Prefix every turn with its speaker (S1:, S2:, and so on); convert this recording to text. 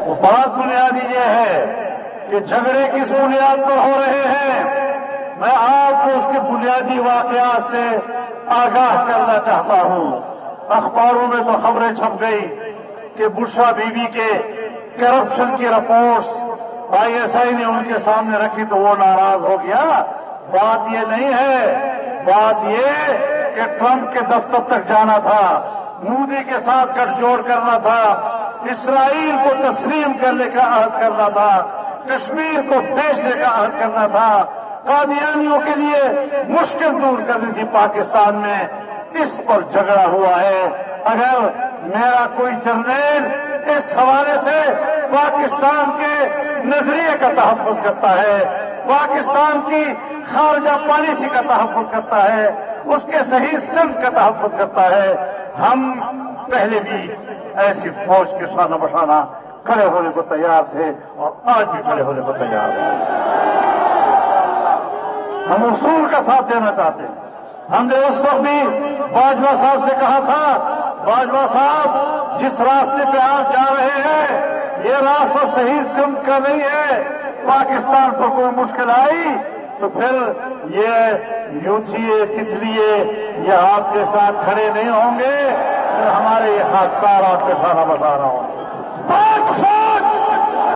S1: وہ بات بنیادی یہ ہے کہ جھگڑے کس بنیاد پر ہو رہے ہیں، میں آپ کو اس کے بنیادی واقعات سے آگاہ کرنا چاہتا ہوں۔ اخباروں میں تو خبریں چھپ گئی کہ بشرا بی بی کے کرپشن کی رپورٹس آئی ایس آئی نے ان کے سامنے رکھی تو وہ ناراض ہو گیا۔ بات یہ نہیں ہے، بات یہ کہ ٹرمپ کے دفتر تک جانا تھا، مودی کے ساتھ گٹھ جوڑ کرنا تھا، اسرائیل کو تسلیم کرنے کا عہد کرنا تھا، کشمیر کو بیچنے کا عہد کرنا تھا، قادیانیوں کے لیے مشکل دور کرنی تھی پاکستان میں۔ اس پر جھگڑا ہوا ہے۔ اگر میرا کوئی جرنیل اس حوالے سے پاکستان کے نظریے کا تحفظ کرتا ہے، پاکستان کی خارجہ پالیسی کا تحفظ کرتا ہے، اس کے صحیح سمت کا تحفظ کرتا ہے، ہم پہلے بھی ایسی فوج کے شانہ بشانہ کھڑے ہونے کو تیار تھے اور آج بھی کھڑے ہونے کو تیار ہیں۔ ہم اصول کا ساتھ دینا چاہتے ہیں۔ ہم نے اس وقت بھی باجوہ صاحب سے کہا تھا، باجوہ صاحب جس راستے پہ آپ جا رہے ہیں یہ راستہ صحیح سمت کا نہیں ہے، پاکستان پر کوئی مشکل آئی تو پھر یہ یوتھیے تتلیے یہ آپ کے ساتھ کھڑے نہیں ہوں گے، پھر ہمارے یہ خاکسار آپ کے سارا بتا رہا ہوں۔